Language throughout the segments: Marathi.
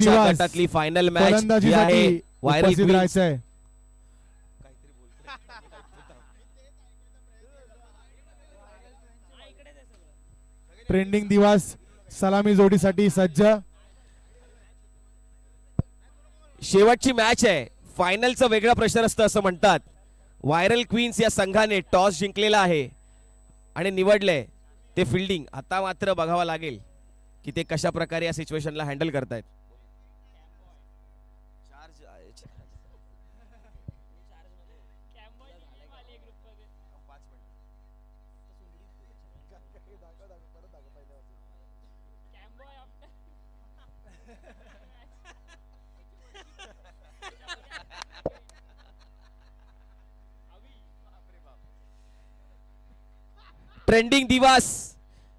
गटातली फायनल मॅच जी आहे व्हायरल क्वीन्स ट्रेंडिंग दिवस सलामी जोडीसाठी सज्ज. शेवटची मॅच आहे, फायनलचं वेगळं प्रेशर असतं असं म्हणतात. व्हायरल क्वीन्स या संघाने टॉस जिंकलेला आहे आणि निवडले ते फिल्डिंग. आता मात्र बघावं लागेल की ते कशा प्रकारे या सिच्युएशनला हँडल करतायत. ट्रेंडिंग दिवस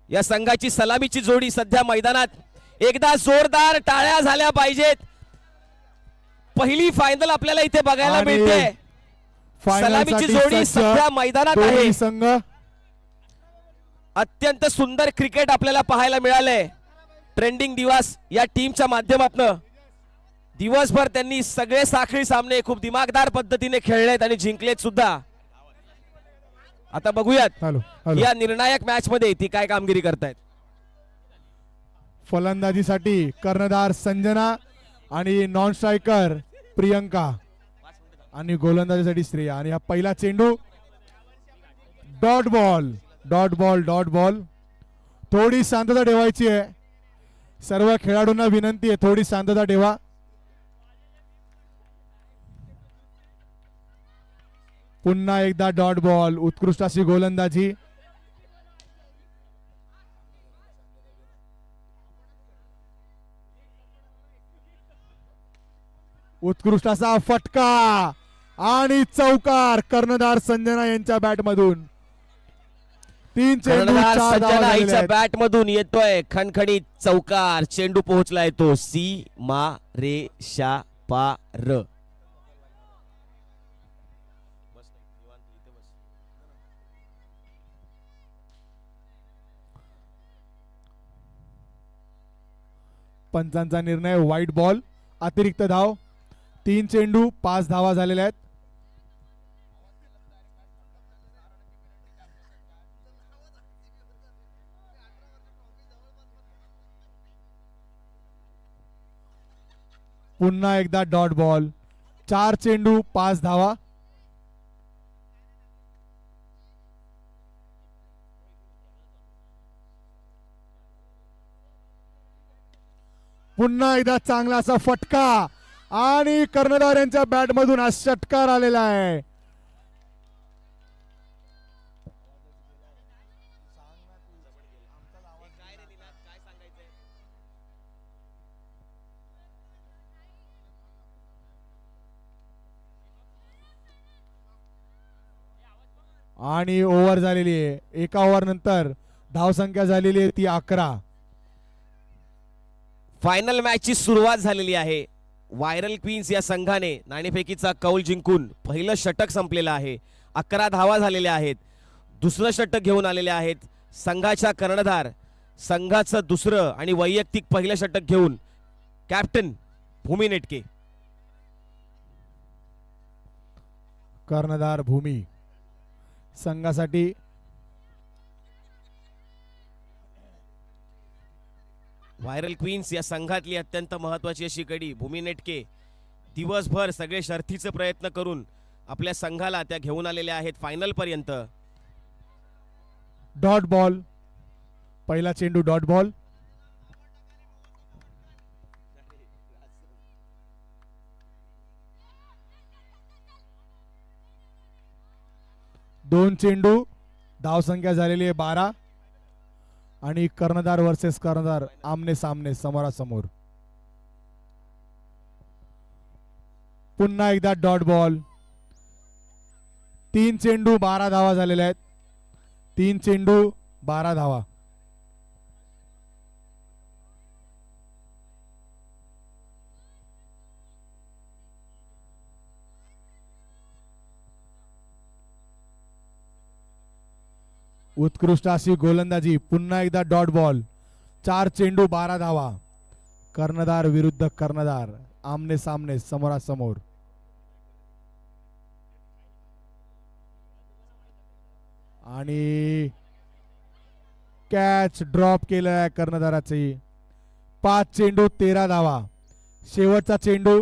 या संघाची सलामीची जोडी सध्या मैदानात. एकदा जोरदार टाळ्या झाल्या पाहिजेत. पहिली फायनल आपल्याला इथे बघायला मिळते. सलामीची जोडी सध्या मैदानात आहे. संघ अत्यंत सुंदर क्रिकेट आपल्याला पाहायला मिळालंय ट्रेंडिंग दिवस या टीमच्या माध्यमातून. दिवसभर त्यांनी सगळे साखळी सामने खूप दिमागदार पद्धतीने खेळलेत आणि जिंकलेत सुद्धा. आता बघूयात या निर्णायक मॅच मध्ये ती काय कामगिरी करतायत. फलंदाजीसाठी कर्णधार संजना आणि नॉन स्ट्रायकर प्रियंका आणि गोलंदाजीसाठी श्रेया. आणि हा पहिला चेंडू dot ball dot ball dot ball. थोडी शांतता ठेवायची आहे. सर्व खेळाडूंना विनंती आहे थोडी शांतता ठेवा. पुन्हा एकदा डॉट बॉल. उत्कृष्ट अशी गोलंदाजी. उत्कृष्ट असा फटका आणि चौकार कर्णधार संजना यांच्या बॅट मधून. 3 चेंडू 4 धावा बॅट मधून येतोय खणखणीत चौकार. चेंडू पोहोचलाय तो सीमा रेषा पार. पंचांचा निर्णय व्हाईट बॉल. अतिरिक्त धाव. 3 चेंडू 5 धावा झालेल्या आहेत. पुन्हा एकदा डॉट बॉल. 4 चेंडू 5 धावा. पुन्हा एकदा चांगला असा फटका आणि कर्णधार यांच्या बॅट मधून हा षटकार आलेला आहे. आणि ओव्हर झालेली आहे. एका ओव्हर नंतर धावसंख्या झालेली आहे ती 11. फायनल मॅच ची सुरुवात झालेली आहे. व्हायरल क्वीन्स या संघाने नाणेफेकीचा कौल जिंकून पहिलं षटक संपलेलं आहे. 11 धावा झालेल्या आहेत. दुसरं षटक घेऊन आलेले आहेत संघाच्या कर्णधार. संघाचं दुसरं आणि वैयक्तिक पहिलं षटक घेऊन कॅप्टन भूमी नेटके. कर्णधार भूमी संघासाठी. व्हायरल क्वीन्स या संघातली अत्यंत महत्वाची अशी कडी भूमी नेटके. दिवसभर सगळे शर्थीचे प्रयत्न करून आपल्या संघाला त्या घेऊन आलेल्या आहेत फायनल पर्यंत. Dot ball. पहिला चेंडू डॉट बॉल. दोन चेंडू धावसंख्या झालेली आहे 12. आणि कर्णधार वर्सेस कर्णधार आमने सामने समोरासमोर. पुन्हा एकदा डॉट बॉल. 3 चेंडू 12 धावा झालेल्या आहेत. 3 चेंडू 12 धावा. उत्कृष्ट अशी गोलंदाजी. पुन्हा एकदा डॉट बॉल. 4 चेंडू 12 धावा. कर्णधार विरुद्ध कर्णधार, आमने सामने, समोरासमोर. आणि कॅच ड्रॉप केलाय कर्णधाराची. 5 चेंडू 13 धावा. शेवटचा चेंडू.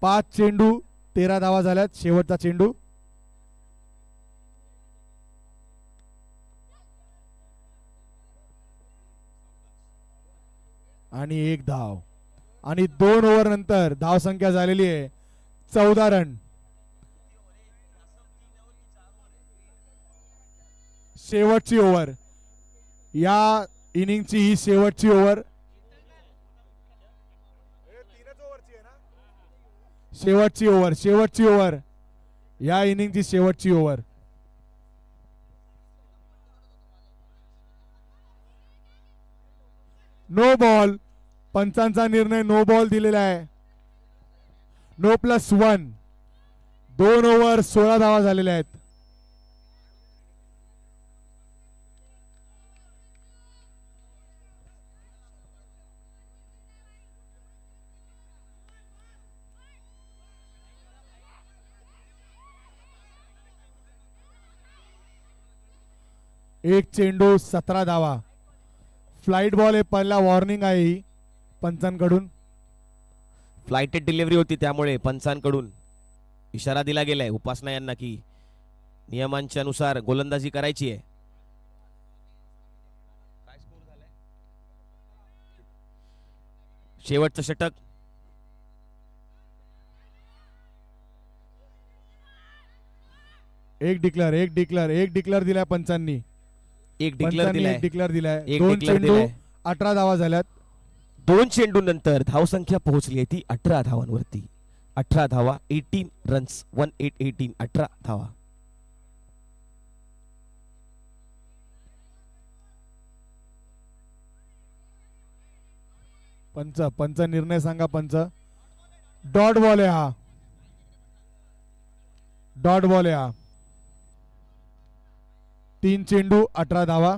5 चेंडू 13 धावा झाल्यात. शेवटचा चेंडू. आणि 1 धाव. आणि 2 ओव्हर नंतर धाव संख्या झालेली आहे 14 रन. शेवटची ओव्हर, या इनिंगची ही शेवटची ओव्हर. शेवटची ओव्हर, या इनिंगची शेवटची ओव्हर. No ball. पंचांचा निर्णय नो बॉल दिलेला आहे. नो +1. 2 ओव्हर 16 धावा झालेल्या आहेत. एक चेंडू 17 धावा. फ्लाइट बॉल आहे. पहिला वॉर्निंग आहे ही पंचांकडून. फ्लाइटेड डिलिव्हरी होती, त्यामुळे पंचांकडून इशारा दिला गेलाय उपासना यांना की नियमांच्या नुसार गोलंदाजी करायची आहे. शेवटचं षटक. एक डिक्लेअर दिलाय पंचांनी. एक डिक्लेअर दिलाय. एक 2 डिक्लेअर चेंडू दिलाय. 18 धावा झाल्यात. 2 चेंडू नंतर धावसंख्या पोहोचली आहे ती 18 धावांवरती. 18 धावा, 18 रन्स, 18 18 धावा. पंच निर्णय सांगा. पंच. डॉट बॉल आहे हा. डॉट बॉल आहे हा. 3 चेंडू 18 धावा.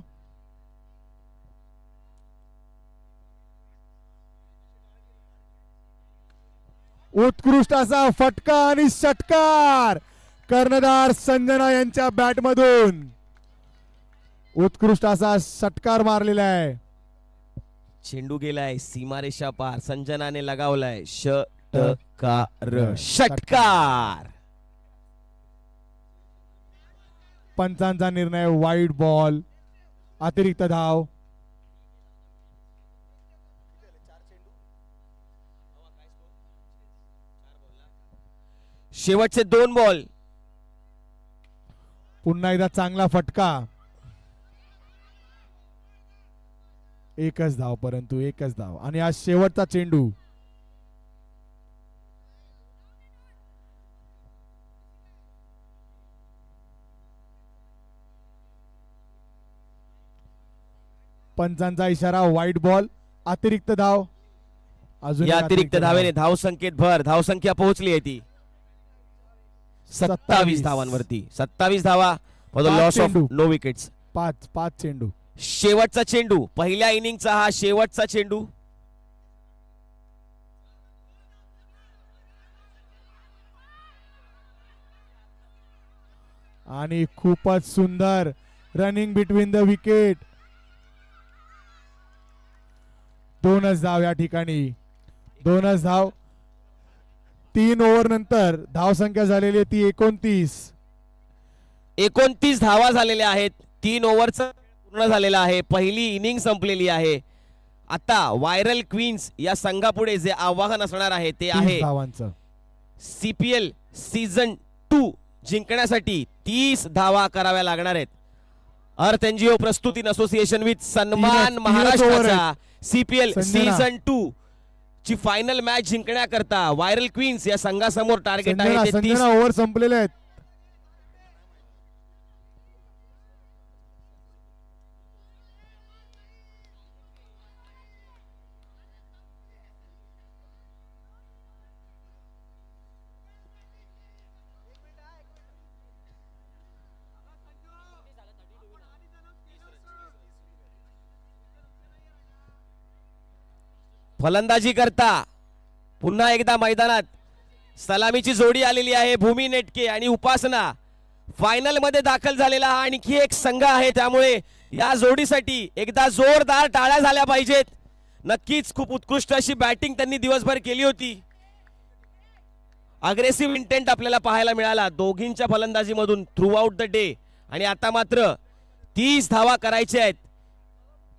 उत्कृष्ट असा फटका आणि षटकार कर्णधार संजना यांच्या बॅट मधून. उत्कृष्ट असा षटकार मारलेला आहे. चेंडू गेलाय सीमारेषा पार. संजनाने लगावलाय षटकार. षटकार. पंचांचा निर्णय वाईड बॉल. अतिरिक्त धाव. शेवटचे 2 बॉल. पुन्हा एकदा चांगला फटका. एकच धाव, परंतु एकच धाव. आणि आज शेवटचा चेंडू. पंचांचा इशारा वाईट बॉल. अतिरिक्त धाव. अजून या अतिरिक्त धावेने धाव संख्येत भर. धावसंख्या पोहोचली आहे ती 27 धावांवरती. 27 धावा for the loss of no wickets. 5 चेंडू. शेवटचा चेंडू. पहिल्या इनिंगचा हा शेवटचा चेंडू. आणि खूपच सुंदर रनिंग बिटवीन द विकेट. 2च धाव या ठिकाणी. 2च धाव. 3 ओव्हर नंतर धाव संख्या झालेली आहे ती 29. 29 धावा झालेल्या आहेत. 3 ओव्हरचा पूर्ण झालेला आहे. पहिली इनिंग संपलेली आहे. आता व्हायरल क्वीन्स या संघापुढे जे आव्हान असणार आहे ते आहे धावांचं. CPL सीझन 2 जिंकण्यासाठी 30 धावा कराव्या लागणार आहेत. अर्थ एनजीओ प्रस्तुती असोसिएशन विथ सन्मान महाराष्ट्राचा CPL सीझन 2 ची फायनल मॅच जिंकण्याकरता व्हायरल क्वीन्स या संघासमोर टार्गेट आहे ते 30 ओव्हर संपलेले आहेत. फलंदाजी करता पुन्हा एकदा मैदानात सलामीची जोडी आलेली आहे. भूमी नेटके आणि उपासना फायनल मध्ये दाखल झालेला हा आणखी एक संघ आहे. त्यामुळे या जोडीसाठी एकदा जोरदार टाळ्या झाल्या पाहिजेत. नक्कीच खूप उत्कृष्ट अशी बॅटिंग त्यांनी दिवसभर केली होती. अग्रेसिव्ह इंटेंट आपल्याला पाहायला मिळाला दोघींच्या फलंदाजीमधून थ्रू आउट द डे. आणि आता मात्र 30 धावा करायच्या आहेत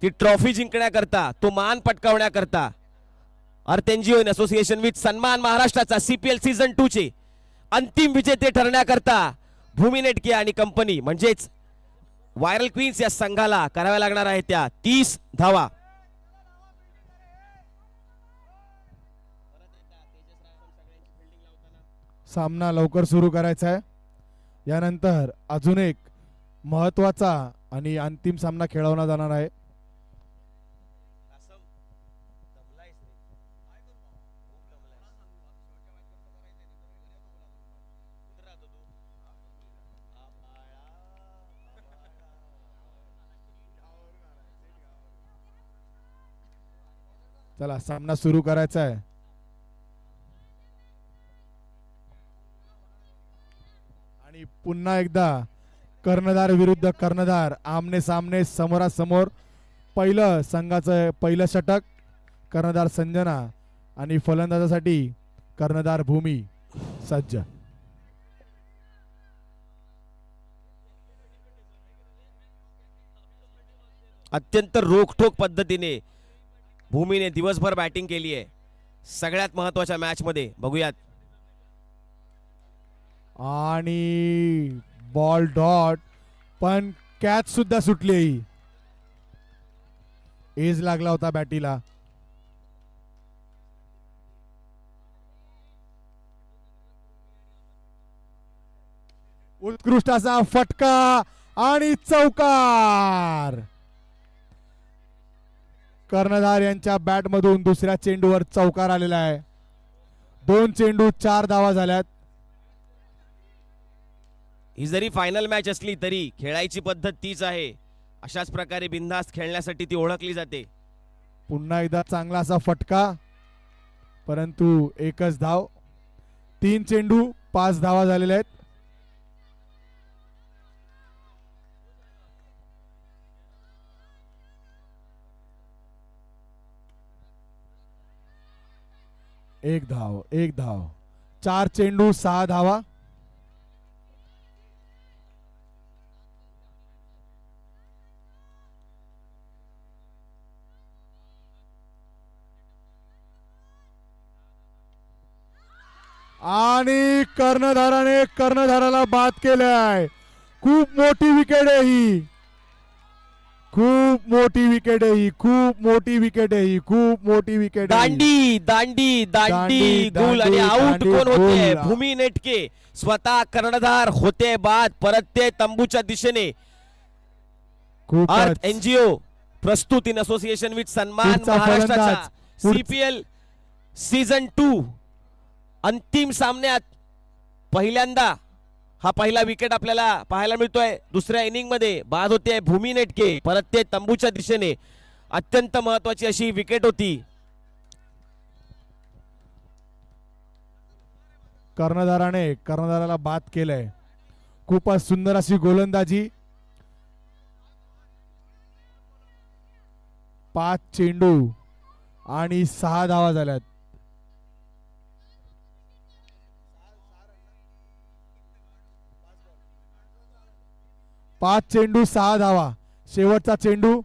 ती ट्रॉफी जिंकण्याकरता, तो मान पटकावण्याकरता. अर्थ एनजीओ इन असोसिएशन विथ सन्मान महाराष्ट्राचा CPL सीझन 2 चे अंतिम विजेते ठरण्याकरता भूमी नेटके आणि कंपनी म्हणजेच व्हायरल क्वीन्स या संघाला कराव्या लागणार आहेत त्या 30 धावा. सामना लवकर सुरू करायचा आहे. यानंतर अजून एक महत्वाचा आणि अंतिम सामना खेळवला जाणार आहे. चला सामना सुरू करायचा आहे. आणि पुन्हा एकदा कर्णधार विरुद्ध कर्णधार आमने सामने समोरासमोर. पहिलं संघाचं पहिलं षटक कर्णधार संजना आणि फलंदाजासाठी कर्णधार भूमी सज्ज. अत्यंत रोखठोक पद्धतीने भूमीने दिवसभर बॅटिंग केली आहे. सगळ्यात महत्वाच्या मॅच मध्ये बघूयात. आणि बॉल डॉट पण कॅच सुद्धा सुटली. एज लागला होता बॅटीला. उत्कृष्ट असा फटका आणि चौकार. कर्णधार यांच्या बॅट मधून दुसऱ्या चेंडूवर चौकार आलेला आहे. 2 चेंडू 4 धावा झाल्यात. ही जरी फायनल मॅच असली तरी खेळायची पद्धत तीच आहे. अशाच प्रकारे बिनधास्त खेळण्यासाठी ती ओळखली जाते. पुन्हा एकदा चांगला असा फटका परंतु एकच धाव. 3 चेंडू 5 धावा झालेल्या आहेत. एक धाव 4 चेंडू 6 धावा. आणि कर्णधाराला बाद केलाय. खूप मोठी विकेट आहे ही. खूप मोठी विकेट आहे ही. खूप मोठी विकेट आहे ही. खूप मोठी विकेट. दांडी दांडी दांडी गुल आणि आउट कोण होते? भूमी नेटके स्वतः कर्णधार होते बाद. परत ते तंबूच्या दिशेने. अर्थ एनजीओ प्रस्तुत इन असोसिएशन विथ सन्मान महाराष्ट्राचा CPL सीझन 2 अंतिम सामन्यात पहिल्यांदा हा पहिला विकेट आपल्याला पाहायला मिळतोय. दुसऱ्या इनिंग मध्ये बाद होते भूमी नेटके. परत ते तंबूच्या दिशेने. अत्यंत महत्वाची अशी विकेट होती. कर्णधाराला बाद केलंय. खूपच सुंदर अशी गोलंदाजी. 5 चेंडू आणि 6 धावा झाल्यात. 5 चेंडू 6 धावा. शेवटचा चेंडू.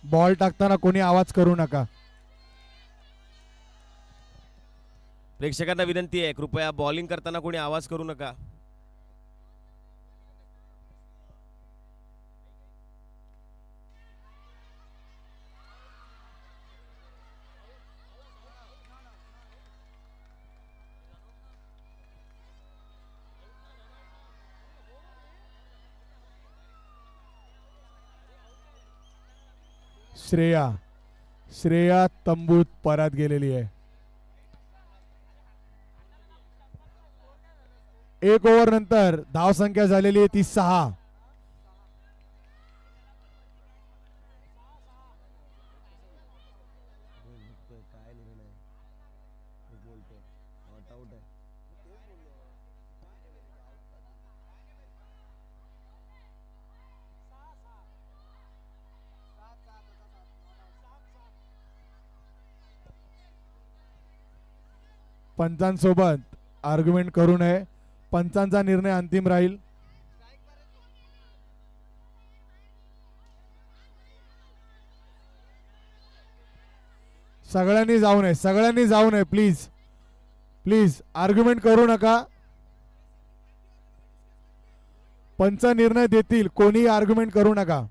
बॉल टाकताना कोणी आवाज करू नका. प्रेक्षकांना विनंती आहे कृपया बॉलिंग करताना कोणी आवाज करू नका. श्रेया तंबूत परत गेलेली आहे. 1 ओव्हर नंतर धावसंख्या झालेली आहे ती 6. पंचांसोबत आर्ग्युमेंट करू नये. पंचांचा निर्णय अंतिम राहील. सगळ्यांनी जाऊ नये प्लीज प्लीज. आर्ग्युमेंट करू नका. पंच निर्णय देतील, कोणीही आर्ग्युमेंट करू नका.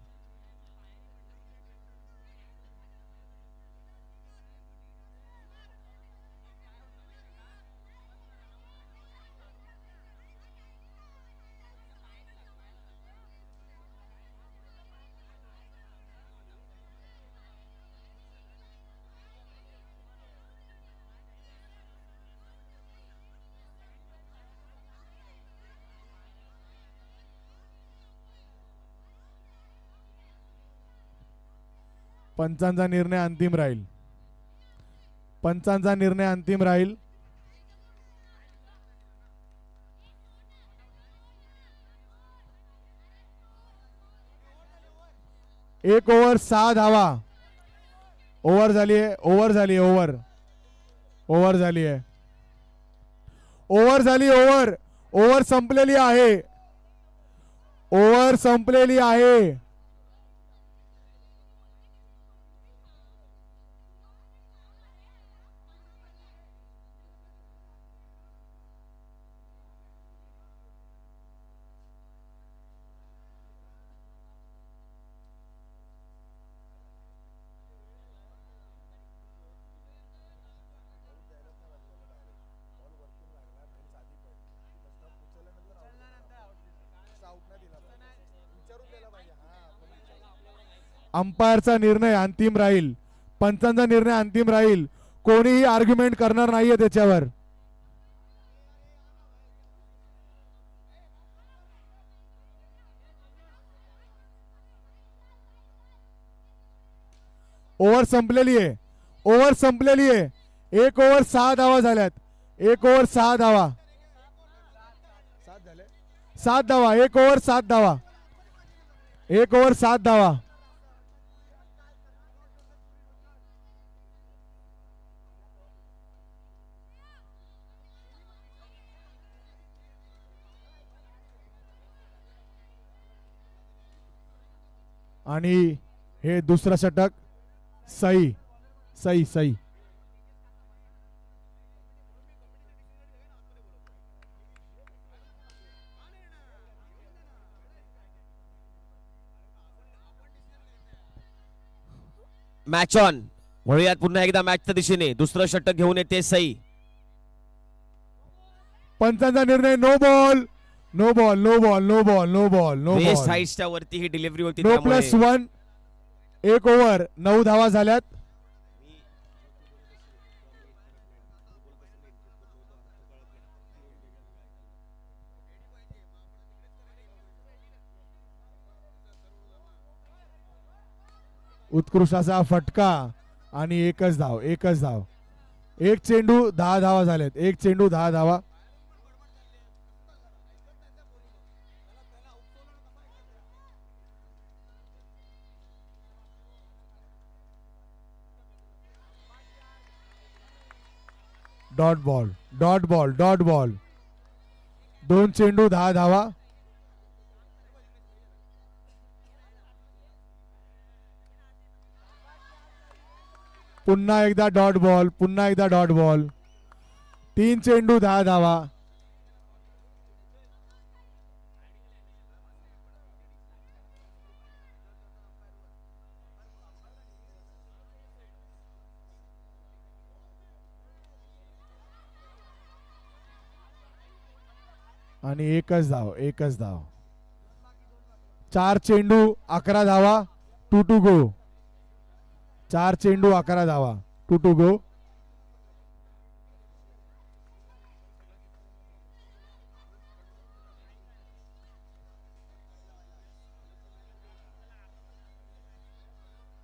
पंचांचा निर्णय अंतिम राहील. पंचांचा निर्णय अंतिम राहील. एक ओव्हर 6 धावा. ओव्हर झाली आहे. ओव्हर झाली आहे. ओव्हर संपलेली आहे. ओव्हर संपलेली आहे. अंपायरचा निर्णय अंतिम राहील. पंचांचा निर्णय अंतिम राहील. कोणीही आर्ग्युमेंट करणार नाहीये त्याच्यावर. ओव्हर संपलेली आहे. 1 ओव्हर 6 धावा झाल्यात. 1 ओव्हर 6 धावा. 7 धावा. 1 ओव्हर 7 धावा. 1 ओव्हर 7 धावा. आणि हे दुसरं षटक. सई. Match on. वळूयात पुन्हा एकदा मॅचच्या दिशेने. दुसरं षटक घेऊन येते सई. पंचांचा निर्णय नो बॉल. वेस्ट हाईट्सच्या वरती ही डिलिव्हरी होती. नो +1. 1 ओव्हर 9 धावा झाल्यात. उत्कृष्ट असा फटका आणि एकच धाव. एक चेंडू 10 धावा झाल्यात. 1 चेंडू 10 धावा. Dot ball. 2 चेंडू 10 धावा. पुन्हा एकदा डॉट बॉल. 3 चेंडू 10 धावा. आणि एकच धाव. 4 चेंडू 11 धावा. 2 to go. 4 चेंडू 11 धावा. 2 to go.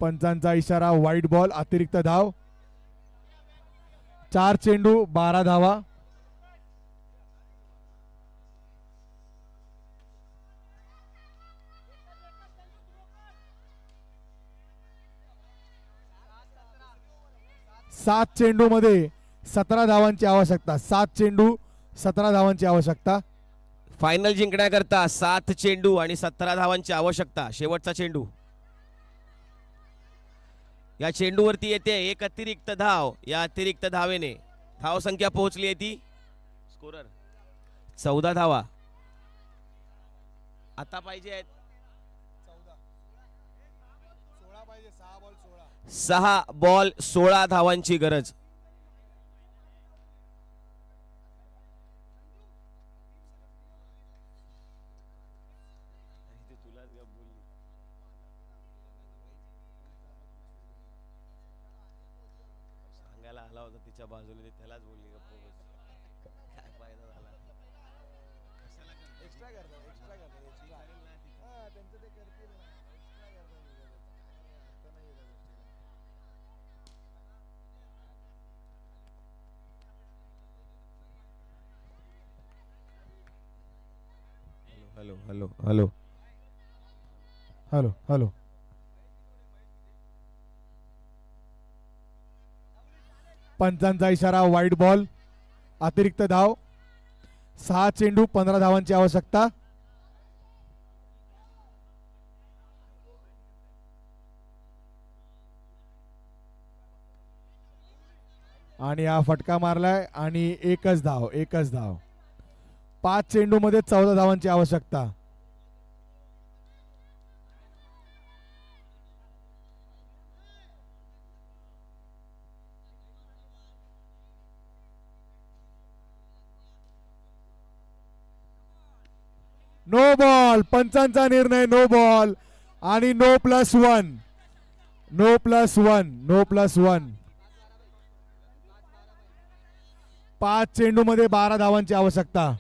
पंचांचा इशारा, वाईट बॉल, अतिरिक्त धाव. 4 चेंडू 12 धावा. सात चेंडू मध्ये 17 धावांची आवश्यकता. 7 चेंडू 17 धावांची आवश्यकता. फायनल जिंकण्याकरता 7 चेंडू आणि 17 धावांची आवश्यकता. शेवटचा चेंडू. या चेंडूवरती येते एक अतिरिक्त धाव. या अतिरिक्त धावेने धाव संख्या पोहोचली आहे ती स्कोरर 14 धावा आता पाहिजे आहेत. 6 बॉल 16 धावांची गरज. सांगायला आला होता तिच्या बाजूने, त्यालाच बोलली गप्प बस. काय फायदा झाला. एक्स्ट्रा करतात एक्स्ट्रा करतात एक्स्ट्रा हां त्यांचं ते करतील ना एक्स्ट्रा करतात आता नाही येत गोष्टी. Hello hello hello hello hello. पंचांचा इशारा, वाईट बॉल, अतिरिक्त धाव. 6 चेंडू 15 धावांची आवश्यकता. आणि हा फटका मारलाय आणि एकच धाव. 5 चेंडू मध्ये 14 धावांची आवश्यकता. No ball. पंचांचा निर्णय नो बॉल आणि नो प्लस वन. 5 चेंडू मध्ये 12 धावांची आवश्यकता.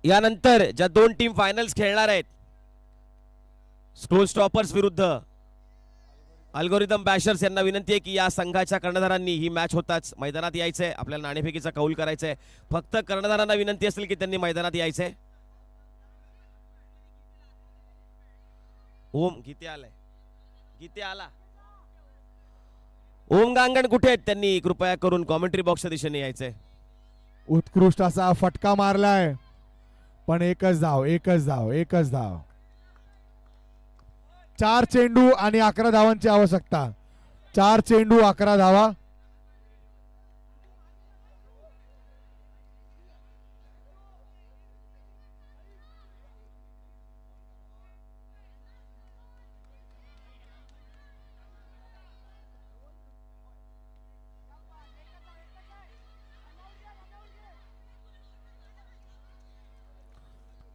यानंतर ज्या 2 टीम फायनल्स खेळणार आहेत, स्टोन स्टॉपर्स विरुद्ध अल्गोरिदम बॅशर्स, यांना विनंती आहे की या संघाच्या कर्णधारांनी ही मॅच होताच मैदानात यायचंय. आपल्याला नाणेफेकीचा कौल करायचा आहे. फक्त कर्णधारांना विनंती असेल की त्यांनी मैदानात यायचंय. ओम गीते आलाय. गीते आला. ओम गांगण कुठे आहेत? त्यांनी कृपया करून कॉमेंट्री बॉक्सच्या दिशेने यायचंय. उत्कृष्ट असा फटका मारलाय, पण एकच धाव. 4 चेंडू आणि 11 धावांची आवश्यकता. 4 चेंडू 11 धावा.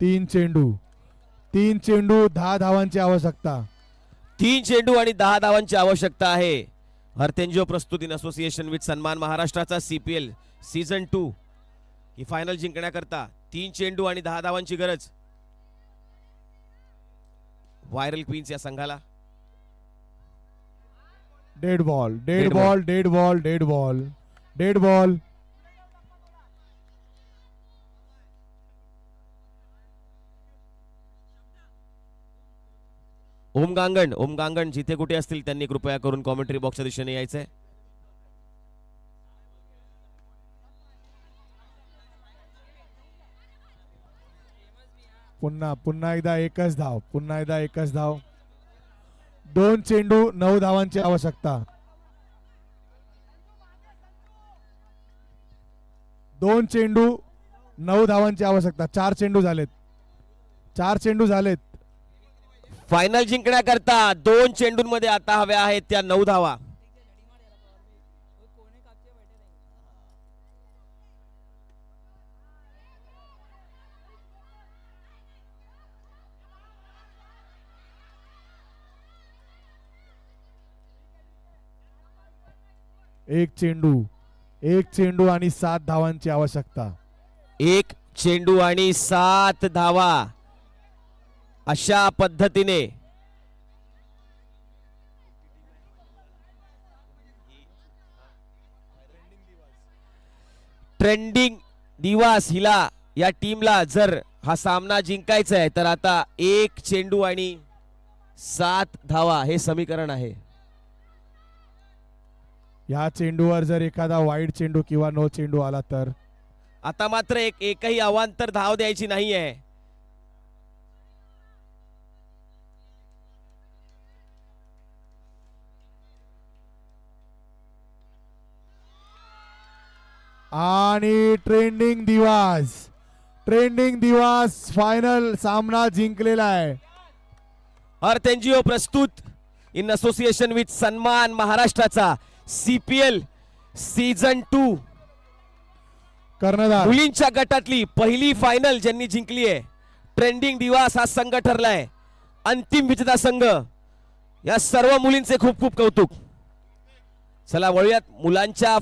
तीन चेंडू 10 धावांची आवश्यकता. 3 चेंडू आणि 10 धावांची आवश्यकता आहे. हरतेंजो प्रस्तुत इन असोसिएशन विथ सन्मान महाराष्ट्राचा सीपीएल सीझन 2 ही फायनल जिंकण्याकरता 3 चेंडू आणि 10 धावांची गरज. व्हायरल क्वीन्स या संघाला. Dead ball. ओम गांगण जिथे कुठे असतील त्यांनी कृपया करून कॉमेंट्री बॉक्सच्या दिशेने यायचंय. पुन्हा एकदा एकच धाव. 2 चेंडू 9 धावांची आवश्यकता. 2 चेंडू 9 धावांची आवश्यकता. 4 चेंडू झालेत. फायनल जिंकण्याकरता 2 चेंडूंमध्ये आता हव्या आहेत त्या 9 धावा. एक चेंडू आणि 7 धावांची आवश्यकता. एक चेंडू आणि 7 धावा. अशा पद्धतीने ट्रेंडिंग दिवास हिला या टीमला जर हा सामना जिंकायचा आहे तर आता 1 चेंडू आणि 7 धावा हे समीकरण आहे. या चेंडूवर जर एखादा वाईड चेंडू किंवा नो चेंडू आला तर आता मात्र एकही अवांतर धाव द्यायची नाहीये. आणि ट्रेंडिंग दिवास फायनल सामना जिंकलेला आहे. अर्थएनजीओ प्रस्तुत इन असोसिएशन विथ सन्मान महाराष्ट्राचा CPL सीझन 2 कर्णधार मुलींच्या गटातली पहिली फायनल ज्यांनी जिंकली आहे. ट्रेंडिंग दिवास हा संघ ठरलाय अंतिम विजेता संघ. या सर्व मुलींचे खूप खूप कौतुक. चला वळूयात मुलांच्या